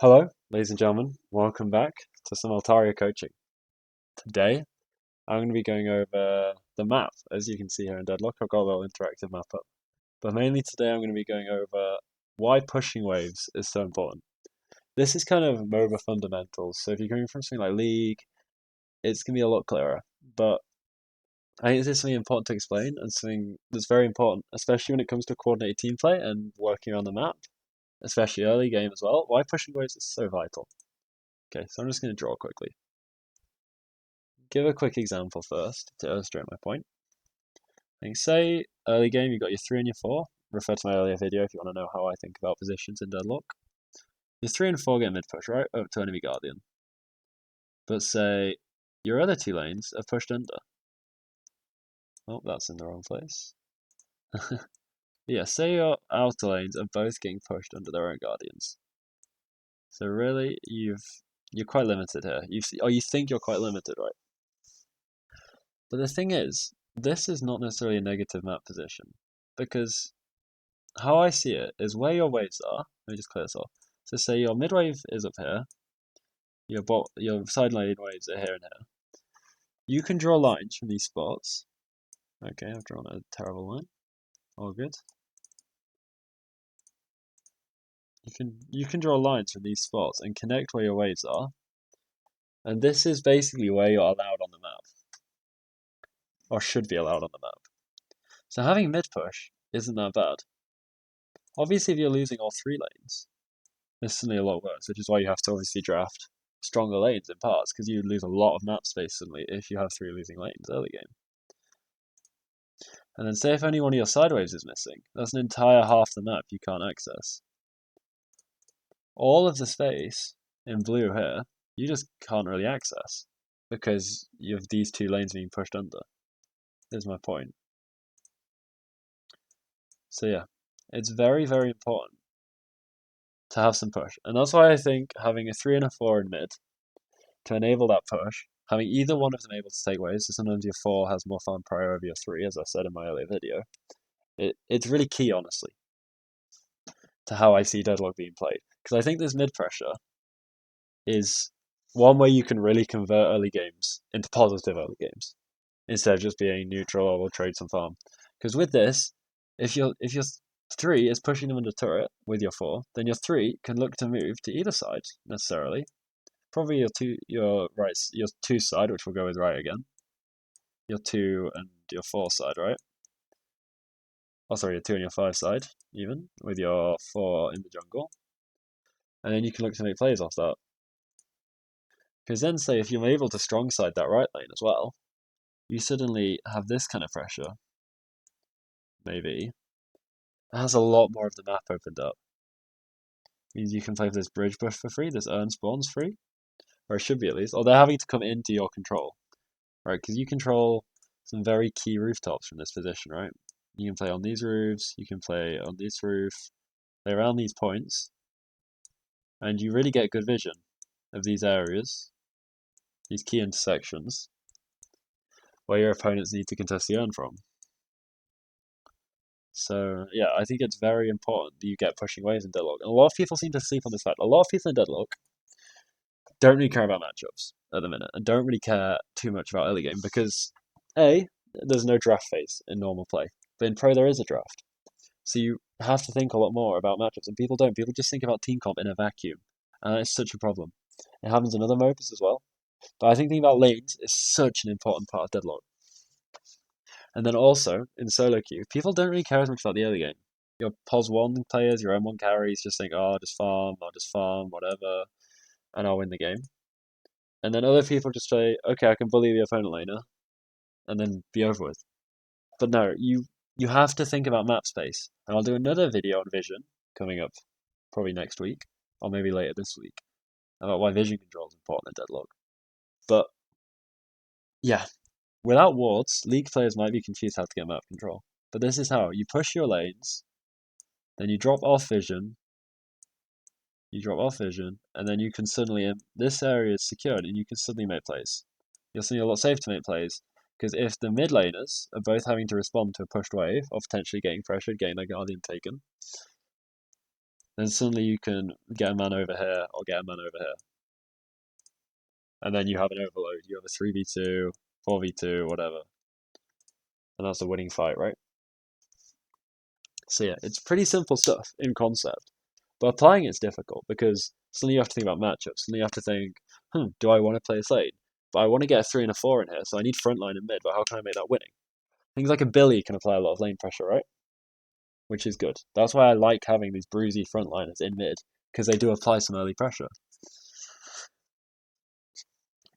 Hello, ladies and gentlemen. Welcome back to some Altaria coaching. Today, I'm going to be going over the map. As you can see here in Deadlock, I've got a little interactive map up. But mainly today, I'm going to be going over why pushing waves is so important. This is kind of MOBA fundamentals, so if you're going from something like League, it's going to be a lot clearer. But I think this is something important to explain and something that's very important, especially when it comes to coordinated team play and working around the map, especially early game as well. Why pushing waves is so vital. Okay, so I'm just going to draw quickly. Give a quick example first to illustrate my point. And say early game, you've got your 3 and your 4. Refer to my earlier video if you want to know how I think about positions in Deadlock. Your 3 and 4 get mid push, right? Up to enemy Guardian. But say your other 2 lanes are pushed under. Oh, that's in the wrong place. Yeah, say your outer lanes are both getting pushed under their own Guardians. So really, you're quite limited here. You think you're quite limited, right? But the thing is, this is not necessarily a negative map position, because how I see it is where your waves are. Let me just clear this off. So say your mid wave is up here, your side lane waves are here and here. You can draw lines from these spots. Okay, I've drawn a terrible line. All good. You can draw lines from these spots and connect where your waves are. And this is basically where you're allowed on the map. Or should be allowed on the map. So having mid push isn't that bad. Obviously if you're losing all 3 lanes, it's suddenly a lot worse, which is why you have to obviously draft stronger lanes in parts, because you lose a lot of map space suddenly if you have 3 losing lanes early game. And then say if only one of your side waves is missing, that's an entire half the map you can't access. All of the space in blue here, you just can't really access, because you have these 2 lanes being pushed under. Is my point. So yeah, it's very, very important to have some push. And that's why I think having a 3 and a 4 in mid to enable that push, having either one of them able to take waves, so sometimes your 4 has more farm prior over your 3, as I said in my earlier video, it's really key, honestly, to how I see Deadlock being played. Because I think this mid pressure is one way you can really convert early games into positive early games, instead of just being neutral or we'll trade some farm. Because with this, if your 3 is pushing them under turret with your 4, then your 3 can look to move to either side, necessarily. Probably your 2 side, which we'll go with right again. Your 2 and your 4 side, right? Oh, sorry, your 2 and your 5 side, even, with your 4 in the jungle. And then you can look to make plays off that. Because then, say, if you're able to strong side that right lane as well, you suddenly have this kind of pressure, maybe. It has a lot more of the map opened up. Means you can play for this bridge bush for free, this urn spawns free, or it should be at least, or they're having to come into your control, right? Because you control some very key rooftops from this position, right? You can play on these roofs, you can play on this roof, play around these points, and you really get good vision of these areas, these key intersections, where your opponents need to contest the urn from. So yeah, I think it's very important that you get pushing waves in Deadlock. And a lot of people seem to sleep on this fact. A lot of people in Deadlock don't really care about matchups at the minute and don't really care too much about early game because A, there's no draft phase in normal play. But in pro there is a draft. So you have to think a lot more about matchups, and people don't. People just think about team comp in a vacuum, and it's such a problem. It happens in other MOBAs as well, but I think thinking about lanes is such an important part of Deadlock. And then also in solo queue, people don't really care as much about the early game. Your POS 1 players, your M1 carries, just think, oh, I'll just farm, whatever, and I'll win the game. And then other people just say, okay, I can bully the opponent laner, and then be over with. But no, you have to think about map space. And I'll do another video on vision coming up probably next week, or maybe later this week, about why vision control is important in Deadlock. But yeah, without wards, League players might be confused how to get map control. But this is how you push your lanes, then you drop off vision, and then you can suddenly, this area is secured, and you can suddenly make plays. You're suddenly a lot safer to make plays, because if the mid laners are both having to respond to a pushed wave, or potentially getting pressured, getting their Guardian taken, then suddenly you can get a man over here or get a man over here. And then you have an overload. You have a 3v2, 4v2, whatever. And that's a winning fight, right? So yeah, it's pretty simple stuff in concept. But applying it's difficult because suddenly you have to think about matchups. Suddenly you have to think, do I want to play this lane? But I want to get a 3 and a 4 in here, so I need frontline and mid, but how can I make that winning? Things like a Billy can apply a lot of lane pressure, right? Which is good. That's why I like having these bruisey frontliners in mid, because they do apply some early pressure.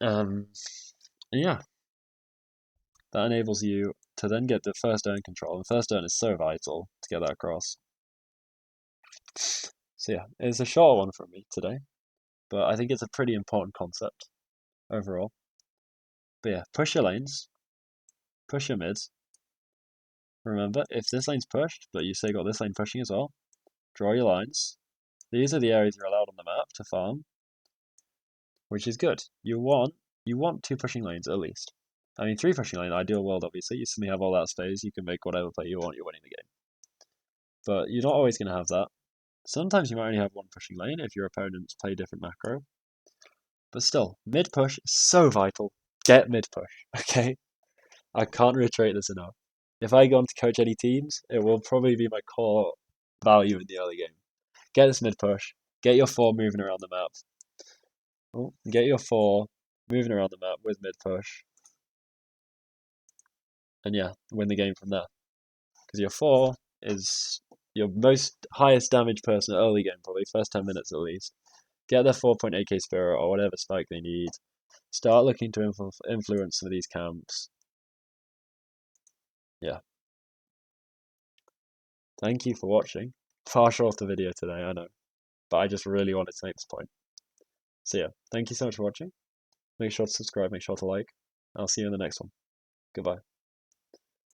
And yeah, that enables you to then get the first turn control, and first turn is so vital to get that across. So yeah, it's a short one from me today, but I think it's a pretty important concept overall. But yeah, push your lanes, push your mids. Remember, if this lane's pushed, but you say got this lane pushing as well, draw your lines. These are the areas you're allowed on the map to farm, which is good. You want 2 pushing lanes at least. I mean, 3 pushing lane, ideal world, obviously. You suddenly have all that space, you can make whatever play you want, you're winning the game. But you're not always going to have that. Sometimes you might only have 1 pushing lane if your opponents play different macro. But still, mid push is so vital. Get mid push, okay? I can't reiterate this enough. If I go on to coach any teams, it will probably be my core value in the early game. Get this mid push. Get your 4 moving around the map. Get your 4 moving around the map with mid push. And yeah, win the game from there. Because your 4 is your most highest damage person early game, probably first 10 minutes at least. Get their 4.8k spirit or whatever spike they need. Start looking to influence some of these camps. Yeah. Thank you for watching. Far short the video today, I know. But I just really wanted to make this point. So yeah, thank you so much for watching. Make sure to subscribe, make sure to like. I'll see you in the next one. Goodbye.